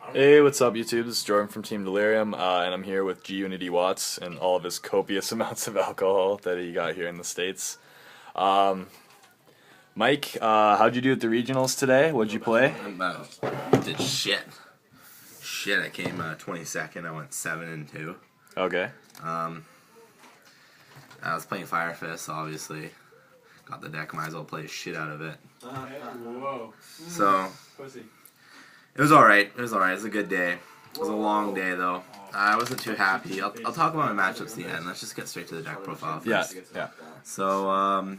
Hey, what's up YouTube? This is Jordan from Team Delirium, and I'm here with GUnityWats and all of his copious amounts of alcohol that he got here in the States. Mike, how'd you do at the regionals today? What'd you play? Did shit. I came 22nd. I went 7-2. Okay. I was playing Fire Fist, obviously. Got the deck, might as well play the shit out of it. So, it was alright. It was a good day. It was a long day, though. I wasn't too happy. I'll talk about my matchups at the end. Let's just get straight to the deck profile first. Yeah. So, I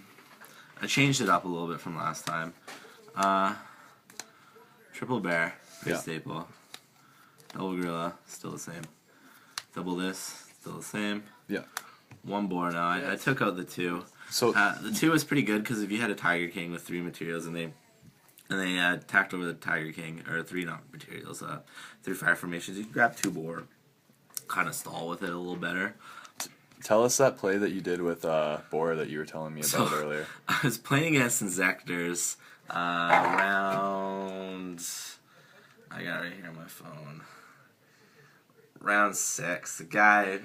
changed it up a little bit from last time. Triple Bear, pretty staple. Double Gorilla, still the same. Double this, still the same. Yeah. One boar now. I took out the 2. So the 2 was pretty good because if you had a Tiger King with 3 materials and they attacked over the Tiger King, or 3 materials, 3 fire formations, you could grab 2 boar, kind of stall with it a little better. tell us that play that you did with Boar that you were telling me about earlier. I was playing against Insectors round. I got it right here on my phone. Round 6. The guy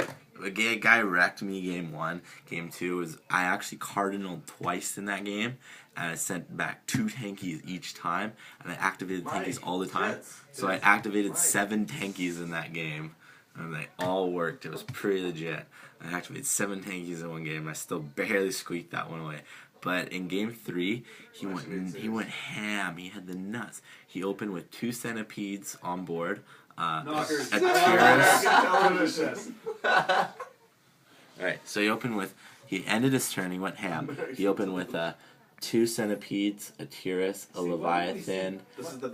wrecked me game 1. Game 2 was I actually cardinaled twice in that game, and I sent back 2 tankies each time, and I activated tankies all the time. So I activated 7 tankies in that game, and they all worked. It was pretty legit. I activated 7 tankies in one game, and I still barely squeaked that one away. But in game 3, he went ham. He had the nuts. He opened with 2 centipedes on board. Alright, so he ended his turn, he went ham. He opened with 2 centipedes, a Tyrus, a Leviathan,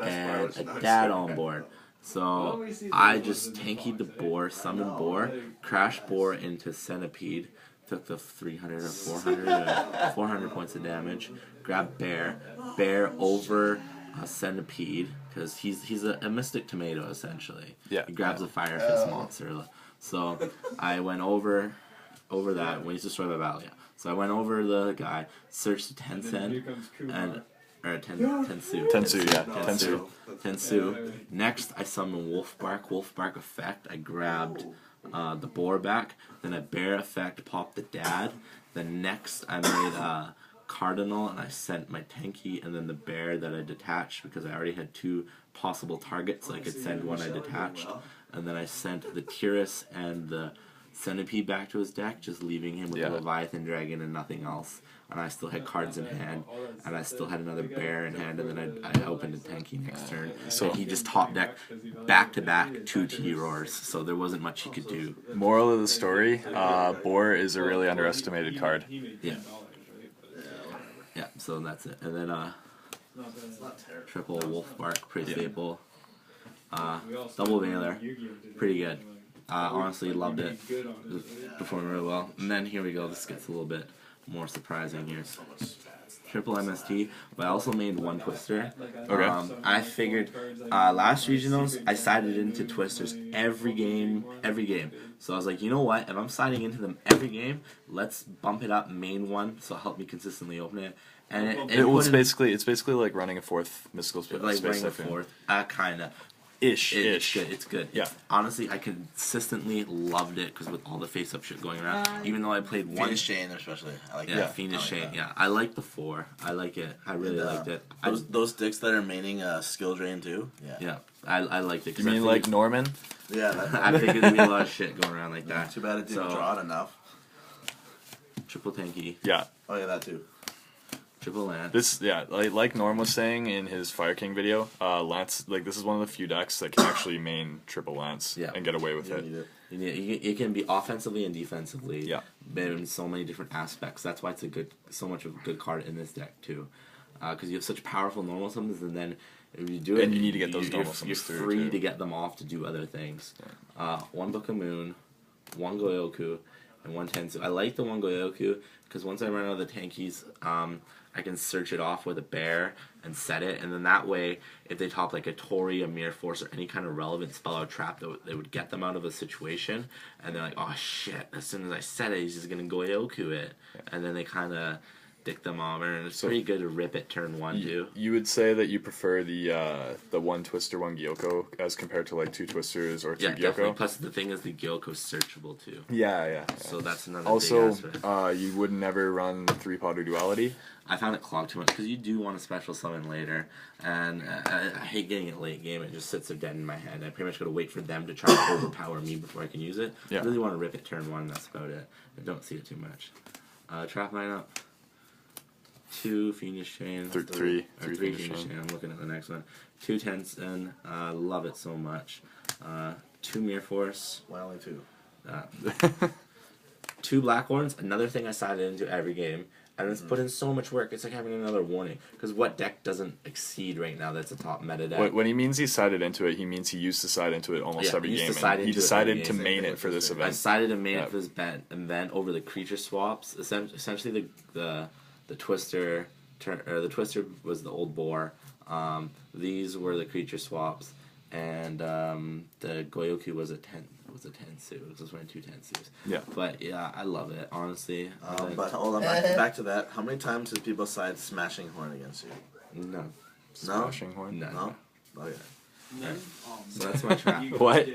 and a dad on board. So I just tankied the boar, summoned boar, crashed boar into centipede, took the 300 or 400 or 400 points of damage, grabbed bear over a centipede, because he's a mystic tomato essentially. Yeah. He grabs a Fire Fist monster. So I went over that when he's destroyed by battle. Yeah. So I went over the guy, searched the Tensen Tensu. Next I summoned Wolfbark effect. I grabbed the boar back. Then a bear effect popped the dad. Then next I made Cardinal, and I sent my tanky and then the bear that I detached because I already had 2 possible targets, so I could send one I detached. And then I sent the Tyrus and the Centipede back to his deck, just leaving him with the Leviathan Dragon and nothing else. And I still had cards in hand, and I still had another bear in hand, and then I opened a tanky next turn. So and he just top decked back-to-back 2 TD roars, so there wasn't much he could do. Moral of the story, Boar is a really underestimated card. Yeah, so that's it. And then triple Wolfbark, pretty staple. Double Veiler, pretty good. Honestly, loved it. Performed really well. And then here we go. This gets a little bit more surprising here. Triple MST, but I also made 1 Twister. Okay. I figured last regionals I sided into Twisters every game. So I was like, you know what? If I'm siding into them every game, let's bump it up main 1, so help me consistently open it. And it's basically like running a 4th mystical space. Like running a 4th, kinda. Ish. It's good. Yeah. Honestly, I consistently loved it because with all the face-up shit going around, even though I played 1... Fiendish Chain especially. I like that. Fiendish Chain, yeah. I like the 4. I like it. I really liked it. Those dicks that are maining skill drain too? Yeah. I liked it. You mean like Norman? Yeah. I figured there'd be a lot of shit going around like that. Too bad it didn't draw it enough. Triple tanky. Yeah. Oh yeah, that too. Triple Lance. This, like Norm was saying in his Fire King video, Lance, this is one of the few decks that can actually main triple Lance and get away with it. It can be offensively and defensively. Yeah. In so many different aspects. That's why it's so much of a good card in this deck too. Because you have such powerful normal summons, and then if you do it, and you need to get those normal summons you're free to get them off to do other things. 1 Book of Moon, 1 Goyoku, and 1 Tensu. I like the 1 Goyoku because once I run out of the tankies, I can search it off with a bear and set it, and then that way, if they top like a Tori, a Mirror Force, or any kind of relevant spell or trap, they would get them out of a situation, and they're like, oh shit, as soon as I set it, he's just gonna Goyoku it, and then they kind of dick them over, and it's So- pretty good to rip it turn 1 too. You would say that you prefer the one twister, one Gyoko as compared to like two twisters or two Yeah, definitely. Gyoko? Plus, the thing is, the Gyoko's searchable too. Yeah. So that's another Also, big aspect. you would never run the 3-pot or duality. I found it clogged too much because you do want to special summon later, and I hate getting it late game. It just sits there dead in my head. I pretty much got to wait for them to try to overpower me before I can use it. Yeah. I really want to rip it turn 1. That's about it. I don't see it too much. Trap line up. 2 Fiendish Chain. Three Or 3 Fiendish Fiendish Chain. Chain. I'm looking at the next one. 2 Tensen. Love it so much. 2 Mirror Force. Why only 2? 2 Blackhorns. Another thing I sided into every game. And it's put in so much work. It's like having another warning. Because what deck doesn't exceed right now that's a top meta deck? When he means he sided into it, he means he used to side into it almost Yeah, every he used game. to side And he into it decided every to game. main it for this I event. decided to main Yeah. it for this event over the creature swaps. Essentially, the twister the twister was the old boar. These were the creature swaps, and the Goyoku was a tensu. It was wearing 2 tensus. Yeah. But yeah, I love it honestly. But hold on, back to that. How many times did people side Smashing Horn against you? No, Smashing horn. no. No? Okay. So that's my trap. What?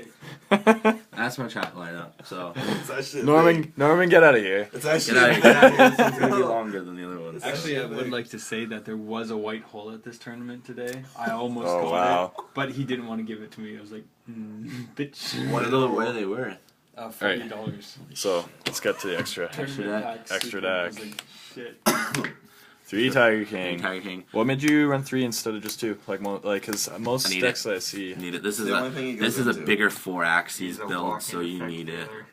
That's my trap lineup. So It's actually Norman, get out of here. It's get actually out of here. Get out of here. This one's gonna be longer than the other ones. Actually, I would like to say that there was a white hole at this tournament today. I almost Oh, got wow. it, but he didn't want to give it to me. I was like, bitch. What are they worth? $40. So let's get to the extra. Tournament deck. packs, Extra super. I was deck. like, shit. 3 Tiger King. Tiger King. What made you run 3 instead of just 2? Because most I need decks it. that I see. Need it. This is the only thing he this goes is a into. bigger 4 axes He's a build, walking so you effect need it. killer.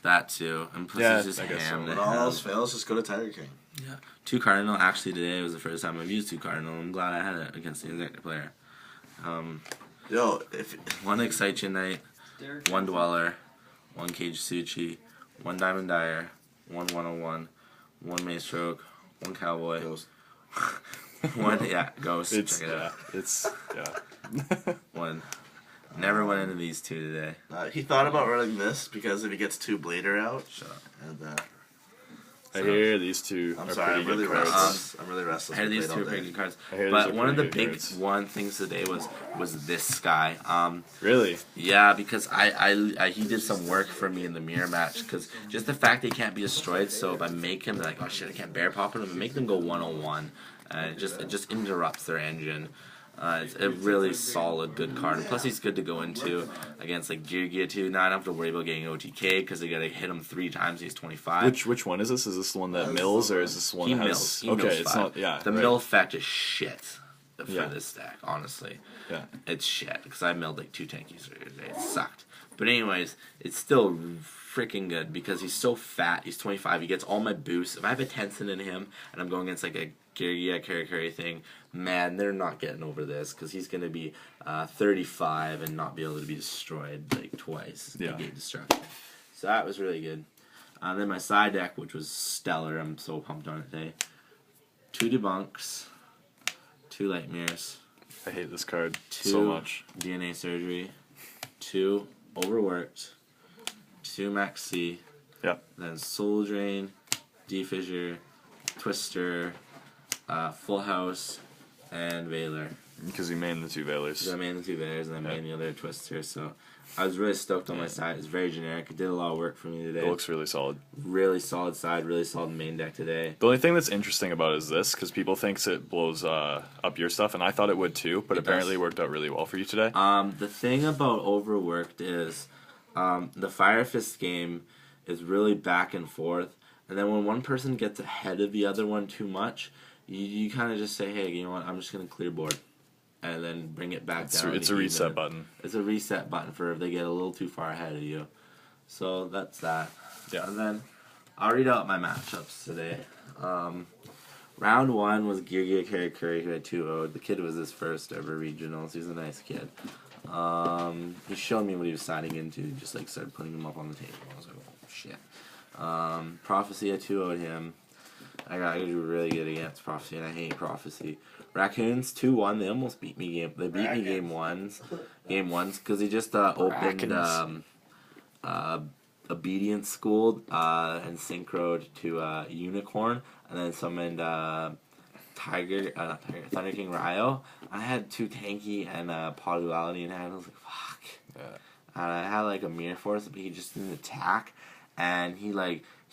That too, and plus Yeah, it's just I guess so. ham. When all else fails, just go to Tiger King. Yeah. 2 Cardinal. Actually, today was the first time I've used 2 Cardinal. I'm glad I had it against the Inzektor player. Yo, if 1 Excite Knight, 1 Dweller, 1 Cage Suchi, 1 Diamond Dyer, 1 101, 1 Maestroke, 1 Cowboy, Ghost. 1 Ghost. It's Check it out. it's yeah. 1. Never went into these 2 today. He thought about running this because if he gets 2 Blader out, Shut up. and I hear these 2 I'm are sorry, I'm pretty really good cards. restless. I'm really restless. I heard with these Blade 2 are all pretty day. good cards. I hear But these are one of the pretty good big cards. things today was this guy. Really? Yeah, because I he did some work for me in the mirror match. Because just the fact they can't be destroyed, so if I make him, they're like, oh shit, I can't bear pop him. If I make them go 101, it just interrupts their engine. It's a really solid, good card. And plus, he's good to go into against like Gear 2. Now I don't have to worry about getting OTK because they gotta hit him 3 times. He's 25. Which one is this? Is this the one that mills or is this the one He that mills. has? He Okay, mills it's 5. not. Yeah. The right. mill effect is shit for Yeah. this deck, honestly. Yeah. It's shit because I milled like 2 tankies the other day. It sucked. But anyways, it's still freaking good because he's so fat. He's 25. He gets all my boosts. If I have a Tensen in him and I'm going against like a carry thing, man, they're not getting over this because he's gonna be 35 and not be able to be destroyed like twice. Yeah. Negate destruction. So that was really good. Then my side deck, which was stellar. I'm so pumped on it today. 2 debunks, 2 light mirrors, I hate this card 2 so much. DNA surgery, 2 overworked, 2 max C, Yep. then soul drain, defissure, twister, full house, and Veiler. Because you main the 2 Veilers. So I made the 2 Veilers and I Yeah. made the other twister. So I was really stoked on my side. It's very generic. It did a lot of work for me today. It looks really solid. Really solid side, really solid main deck today. The only thing that's interesting about it is this, because people thinks it blows up your stuff, and I thought it would too, but It apparently does. it worked out really well for you today. The thing about overworked is the Fire Fist game is really back and forth, and then when one person gets ahead of the other one too much, you kind of just say, hey, you know what, I'm just going to clear board, and then bring it back down. It's to a reset even. button. It's a reset button for if they get a little too far ahead of you. So that's that. Yeah. And then I'll read out my matchups today. Round 1 was Gear Curry who had 2-0'd. The kid was his first ever regionals. He's a nice kid. He showed me what he was signing into. He just like started putting them up on the table. I was like, oh shit. Prophecy, I 2-0'd him. I got to do really good against Prophecy, and I hate Prophecy. Raccoons 2-1. They almost beat me game. They beat me game ones because he just opened Obedience School and synchroed to Unicorn. and then summoned Thunder King Ryo. I had 2 tanky and Pot Duality in hand. I was like, fuck. Yeah. And I had like a Mirror Force, but he just didn't attack, and he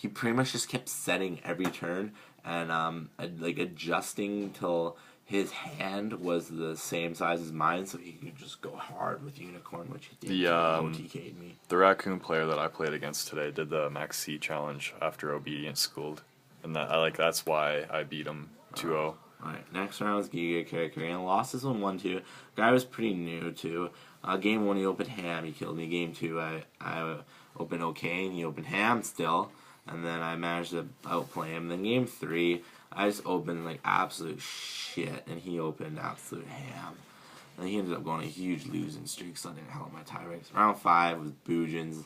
pretty much just kept setting every turn and like adjusting till his hand was the same size as mine, so he could just go hard with Unicorn, which he did. OTK'd me. The Raccoon player that I played against today did the Max C challenge after Obedience Schooled, and that's why I beat him 2-0. Alright, next round was Giga Character, and I lost this one 1-2. Guy was pretty new too. Game 1 he opened ham, he killed me. Game 2 I opened okay, and he opened ham still, and then I managed to outplay him. Then game 3 I just opened like absolute shit, and he opened absolute ham. And he ended up going a huge losing streak, so I didn't hell my tie breaks. Round 5 was Boojins.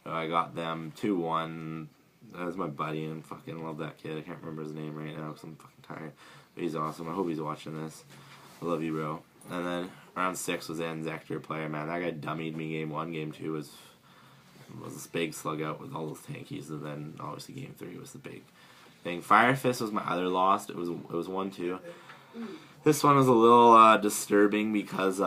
I got them 2-1. That was my buddy, and fucking love that kid. I can't remember his name right now because I'm fucking tired. But he's awesome. I hope he's watching this. I love you, bro. And then round 6 was Anzector player, man. That guy dummied me game 1. Game 2 was this big slug out with all those tankies, and then obviously game 3 was the big thing. Fire Fist was my other loss. It was 1-2. This one was a little disturbing because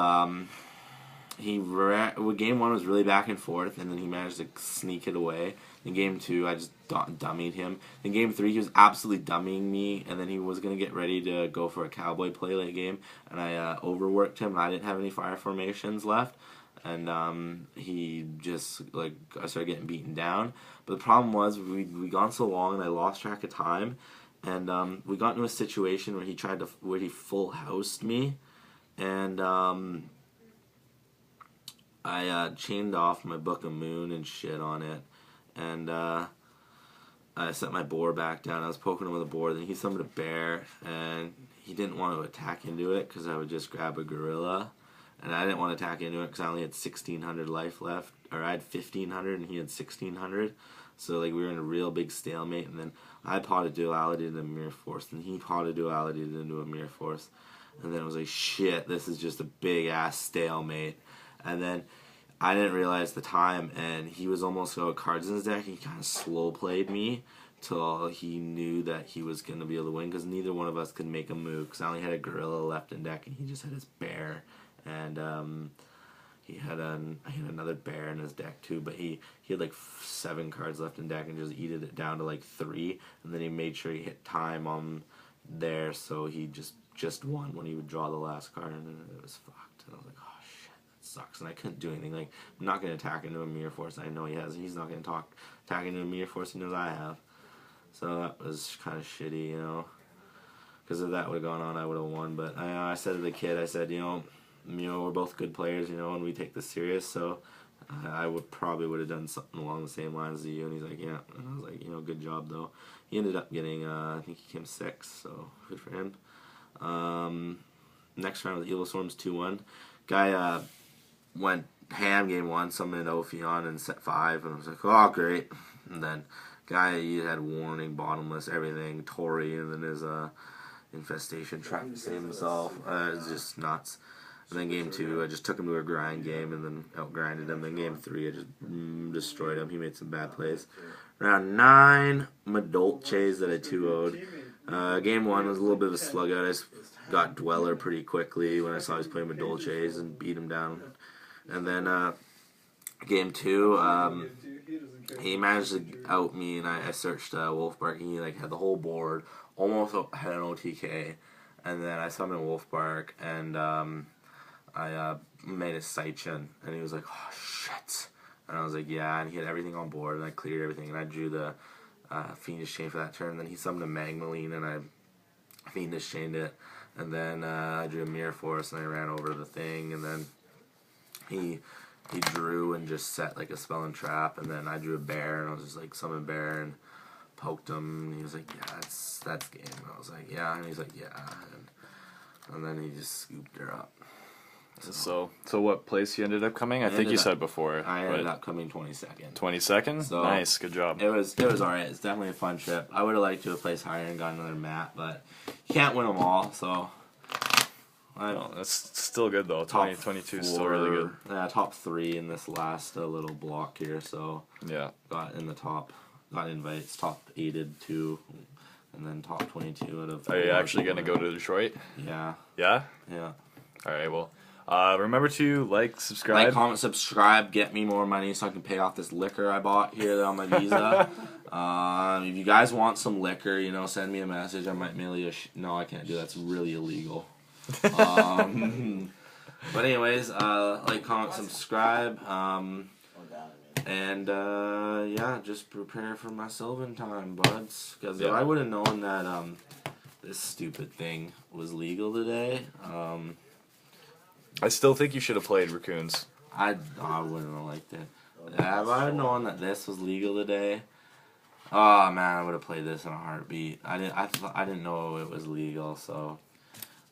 game 1 was really back and forth, and then he managed to sneak it away. In game 2, I just dummied him. In game 3, he was absolutely dummying me, and then he was going to get ready to go for a cowboy play late game, and I overworked him, and I didn't have any fire formations left, and he just, I started getting beaten down. But the problem was, we gone so long, and I lost track of time, and we got into a situation where he full housed me, and I chained off my Book of Moon and shit on it. And I set my boar back down. I was poking him with a boar. Then he summoned a bear, and he didn't want to attack into it because I would just grab a gorilla. And I didn't want to attack into it because I only had 1,600 life left. Or I had 1,500 and he had 1,600. So we were in a real big stalemate. And then I potted duality into a Mirror Force. And he potted duality into a Mirror Force. And then I was like, shit, this is just a big ass stalemate. And then I didn't realize the time, and he was almost out of cards in his deck. He kind of slow played me till he knew that he was going to be able to win, because neither one of us could make a move, because I only had a gorilla left in deck, and he just had his bear, and he had another bear in his deck too, but he had 7 cards left in deck and just eated it down to 3, and then he made sure he hit time on there, so he just won when he would draw the last card, and it was fucked, and I was like, oh shit, that sucks, and I couldn't do anything. I'm not going to attack into a Mirror Force. I know he has, and he's not going to attack into a Mirror Force he knows I have. So that was kind of shitty, because if that would have gone on, I would have won. But I said to the kid, I said, we're both good players, and we take this serious. So I would have done something along the same lines as you. And he's like, yeah. And I was like, good job though. He ended up getting, I think he came 6, so good for him. Next round was Evil Storms 2-1. Guy went ham game 1, summoned Ophion and set 5, and I was like, oh great. And then guy, he had Warning, Bottomless, everything, Tory, and then his Infestation tried to save himself. It was just nuts. And then game 2, I just took him to a grind game and then outgrinded him. Then game 3, I just destroyed him. He made some bad plays. Round 9, Madolches that I 2-0'd. Game 1 was a little bit of a slug out. I just got Dweller pretty quickly when I saw he was playing Madolches and beat him down. And then game 2, he managed to out me, and I searched Wolfbark, and he had the whole board, almost had an OTK, and then I summoned Wolfbark, and I made a Saichen, and he was like, oh shit, and I was like, yeah, and he had everything on board, and I cleared everything, and I drew the Fiendish Chain for that turn, and then he summoned a Magmaline, and I Fiendish Chained it, and then I drew a Mirror Force, and I ran over the thing, and then he drew and just set a spell and trap, and then I drew a bear, and I was just summon bear and poked him, and he was like, yeah, that's game. And I was like, yeah, and he's like, yeah, and then he just scooped her up. So what place you ended up coming? I think you said before. I ended up coming 22nd. 22nd? So nice, good job. It was alright. It's definitely a fun trip. I would have liked to have placed higher and gotten another map, but you can't win them all, so. No, that's still good though. 2022 is still really good. Yeah, top 3 in this last little block here. So yeah, got in the top, got invites, top 8'd too, and then top 22 out of. Are you actually gonna go to Detroit? Yeah. Yeah. Yeah. All right. Well, remember to like, subscribe. Like, comment, subscribe, get me more money so I can pay off this liquor I bought here on my visa. If you guys want some liquor, you know, send me a message. I might mail you no, I can't do that. It's really illegal. But anyways, like, comment, subscribe. And yeah, just prepare for my Sylvan time, buds. Because if I would have known that this stupid thing was legal today, I still think you should have played Raccoons. I wouldn't have liked it. If I had known that this was legal today, oh man, I would have played this in a heartbeat. I didn't know it was legal, so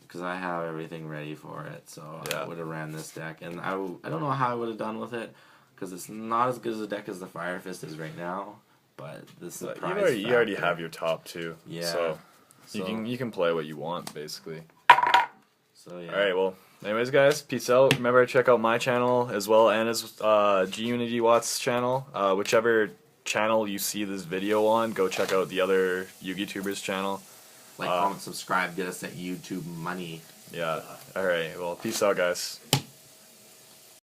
because I have everything ready for it, so I would have ran this deck, and I don't know how I would have done with it, because it's not as good as a deck as the Fire Fist is right now, but this is You already have your top 2. Yeah. So you can play what you want, basically. So yeah. All right. Well, anyways, guys, peace out. Remember to check out my channel as well, and as GUnityWats channel. Whichever channel you see this video on, go check out the other YouTubers channel. Like, comment, subscribe, get us that YouTube money. Yeah. All right. Well, peace out, guys.